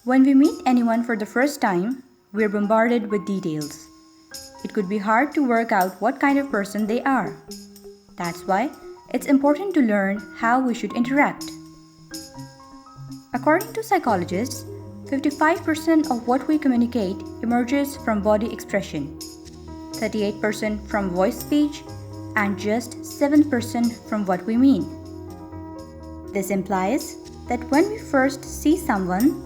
When we meet anyone for the first time, we're bombarded with details. It could be hard to work out what kind of person they are. That's why it's important to learn how we should interact. According to psychologists, 55% of what we communicate emerges from body expression, 38% from voice speech, and just 7% from what we mean. This implies that when we first see someone,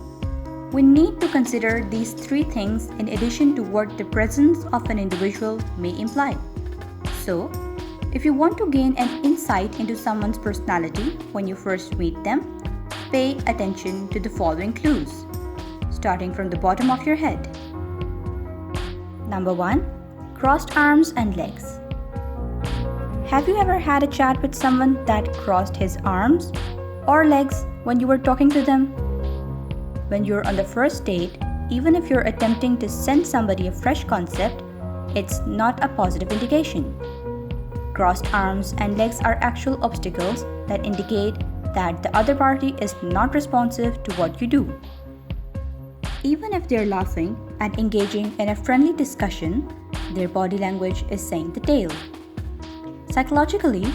we need to consider these three things in addition to what the presence of an individual may imply. So, if you want to gain an insight into someone's personality when you first meet them, pay attention to the following clues, starting from the bottom of your head. Number 1. Crossed arms and legs. Have you ever had a chat with someone that crossed his arms or legs when you were talking to them? When you're on the first date, even if you're attempting to send somebody a fresh concept, it's not a positive indication. Crossed arms and legs are actual obstacles that indicate that the other party is not responsive to what you do. Even if they're laughing and engaging in a friendly discussion, their body language is saying the tale. Psychologically,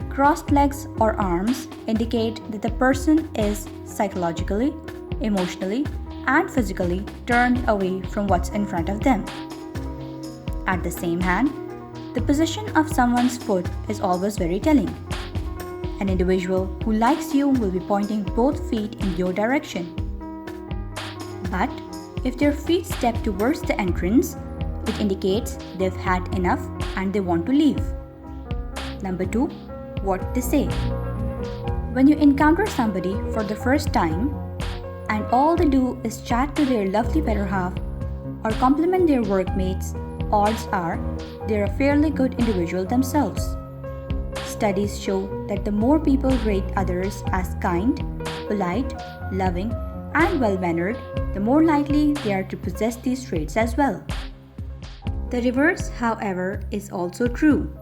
crossed legs or arms indicate that the person is psychologically, emotionally, and physically turned away from what's in front of them. At the same hand, the position of someone's foot is always very telling. An individual who likes you will be pointing both feet in your direction. But if their feet step towards the entrance, it indicates they've had enough and they want to leave. Number 2. What they say. When you encounter somebody for the first time and all they do is chat to their lovely better half or compliment their workmates, odds are they're a fairly good individual themselves. Studies show that the more people rate others as kind, polite, loving, and well-mannered, the more likely they are to possess these traits as well. The reverse, however, is also true.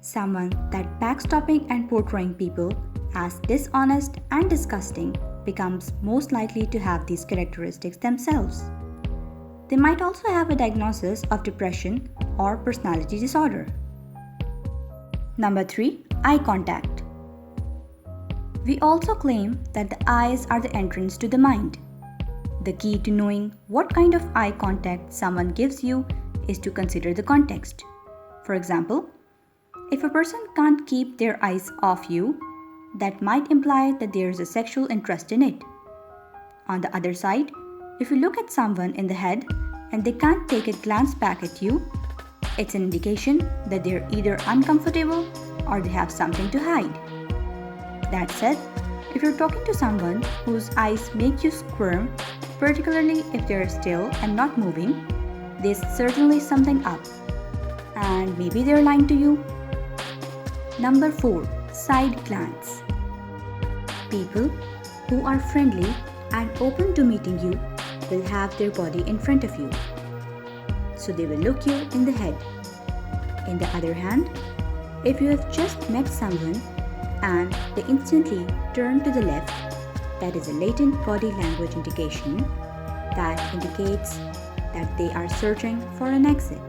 Someone that backstopping and portraying people as dishonest and disgusting becomes most likely to have these characteristics themselves. They might also have a diagnosis of depression or personality disorder. Number 3. Eye contact. We also claim that the eyes are the entrance to the mind. The key to knowing what kind of eye contact someone gives you is to consider the context. For example, if a person can't keep their eyes off you, that might imply that there is a sexual interest in it. On the other side, if you look at someone in the head and they can't take a glance back at you, it's an indication that they're either uncomfortable or they have something to hide. That said, if you're talking to someone whose eyes make you squirm, particularly if they're still and not moving, there's certainly something up. And maybe they're lying to you. Number 4. Side glance. People who are friendly and open to meeting you will have their body in front of you. So they will look you in the head. In the other hand, if you have just met someone and they instantly turn to the left, that is a latent body language indication that indicates that they are searching for an exit.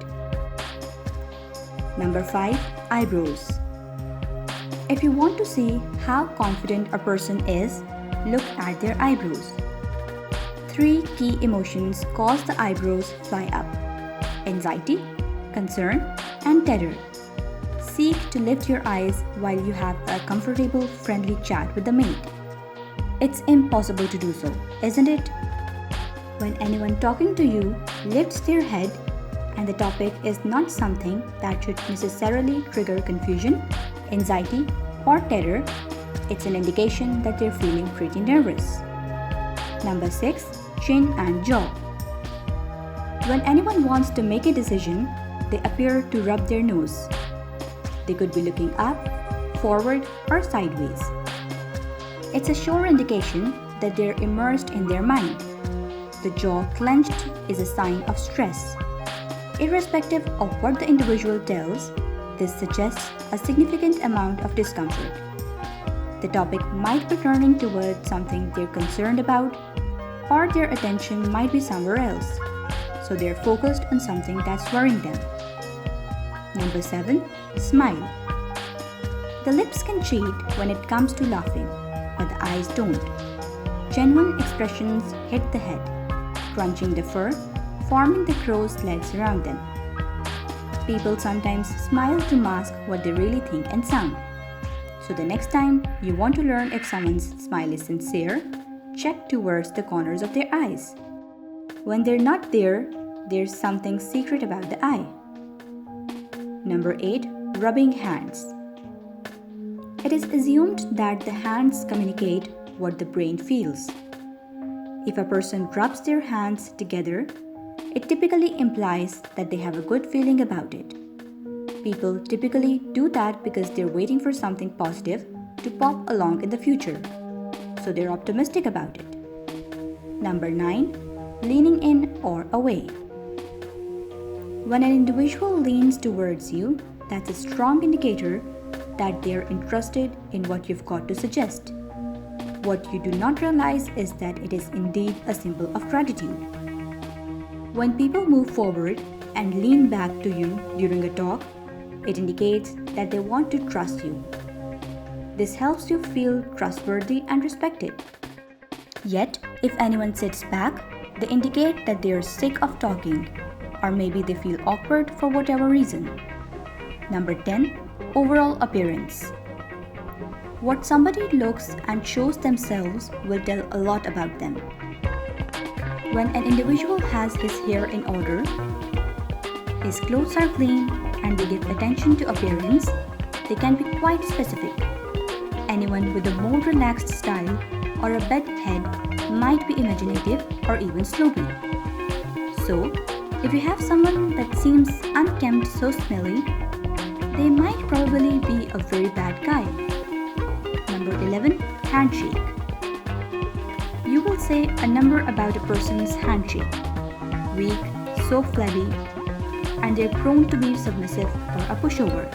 Number 5. Eyebrows. If you want to see how confident a person is, look at their eyebrows. 3 key emotions cause the eyebrows fly up: anxiety, concern, and terror. Seek to lift your eyes while you have a comfortable, friendly chat with the maid. It's impossible to do so, isn't it? When anyone talking to you lifts their head and the topic is not something that should necessarily trigger confusion, anxiety, or terror, it's an indication that they're feeling pretty nervous. Number 6. Chin and jaw. When anyone wants to make a decision, they appear to rub their nose. They could be looking up, forward, or sideways. It's a sure indication that they're immersed in their mind. The jaw clenched is a sign of stress. Irrespective of what the individual tells, this suggests a significant amount of discomfort. The topic might be turning towards something they're concerned about, or their attention might be somewhere else, so they're focused on something that's worrying them. Number 7. Smile. The lips can cheat when it comes to laughing, but the eyes don't. Genuine expressions hit the head, crunching the fur, forming the crow's legs around them. People sometimes smile to mask what they really think and sound. So the next time you want to learn if someone's smile is sincere, check towards the corners of their eyes. When they're not there, there's something secret about the eye. Number 8. Rubbing hands. It is assumed that the hands communicate what the brain feels. If a person rubs their hands together, it typically implies that they have a good feeling about it. People typically do that because they're waiting for something positive to pop along in the future, so they're optimistic about it. Number 9. Leaning in or away. When an individual leans towards you, that's a strong indicator that they're interested in what you've got to suggest. What you do not realize is that it is indeed a symbol of gratitude. When people move forward and lean back to you during a talk, it indicates that they want to trust you. This helps you feel trustworthy and respected. Yet, if anyone sits back, they indicate that they are sick of talking, or maybe they feel awkward for whatever reason. Number 10. Overall appearance. What somebody looks and shows themselves will tell a lot about them. When an individual has his hair in order, his clothes are clean, and they give attention to appearance, they can be quite specific. Anyone with a more relaxed style or a bent head might be imaginative or even sloppy. So, if you have someone that seems unkempt, so smelly, they might probably be a very bad guy. Number 11. Handshake. You will say a number about a person's handshake. Weak, so flabby, and they're prone to be submissive or a pushover.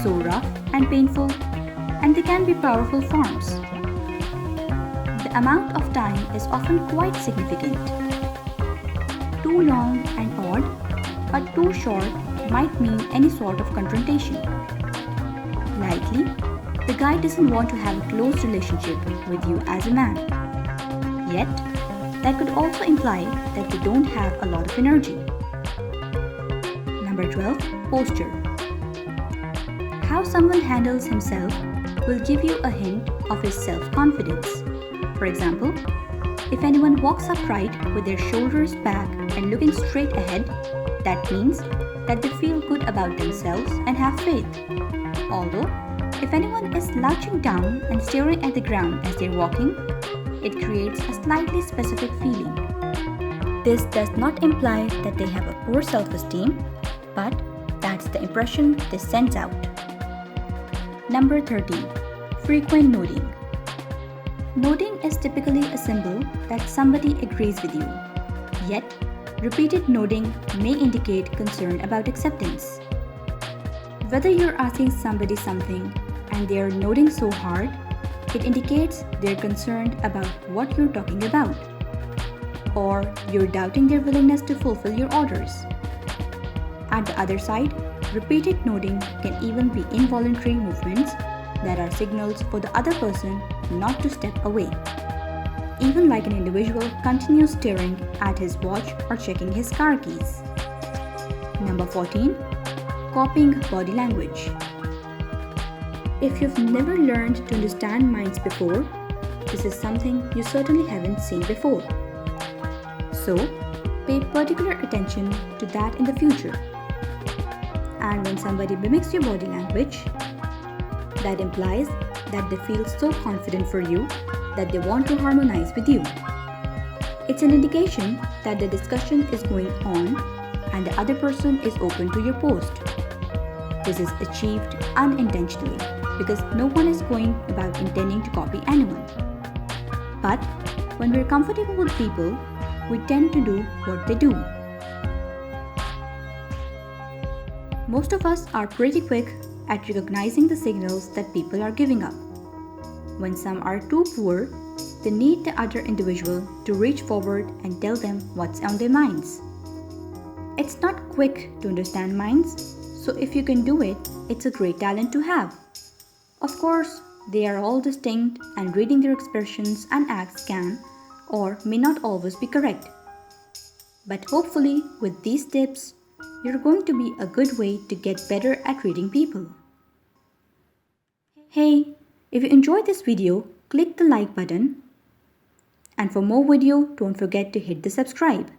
So rough and painful, and they can be powerful forms. The amount of time is often quite significant. Too long and odd, but too short might mean any sort of confrontation. Likely, the guy doesn't want to have a close relationship with you as a man. Yet, that could also imply that they don't have a lot of energy. Number 12. Posture. How someone handles himself will give you a hint of his self-confidence. For example, if anyone walks upright with their shoulders back and looking straight ahead, that means that they feel good about themselves and have faith. Although, if anyone is slouching down and staring at the ground as they're walking, it creates a slightly specific feeling. This does not imply that they have a poor self-esteem, but that's the impression this sends out. Number 13. Frequent nodding. Nodding is typically a symbol that somebody agrees with you. Yet, repeated nodding may indicate concern about acceptance. Whether you're asking somebody something and they're nodding so hard, it indicates they're concerned about what you're talking about, or you're doubting their willingness to fulfill your orders. At the other side, repeated nodding can even be involuntary movements that are signals for the other person not to step away. Even like an individual continues staring at his watch or checking his car keys. Number 14. Copying body language. If you've never learned to understand minds before, this is something you certainly haven't seen before. So, pay particular attention to that in the future. And when somebody mimics your body language, that implies that they feel so confident for you that they want to harmonize with you. It's an indication that the discussion is going on and the other person is open to your post. This is achieved unintentionally because no one is going about intending to copy anyone. But when we're comfortable with people, we tend to do what they do. Most of us are pretty quick at recognizing the signals that people are giving up. When some are too poor, they need the other individual to reach forward and tell them what's on their minds. It's not quick to understand minds, so if you can do it, it's a great talent to have. Of course, they are all distinct and reading their expressions and acts can or may not always be correct. But hopefully, with these tips, you're going to be a good way to get better at reading people. Hey, if you enjoyed this video, click the like button. And for more video, don't forget to hit the subscribe.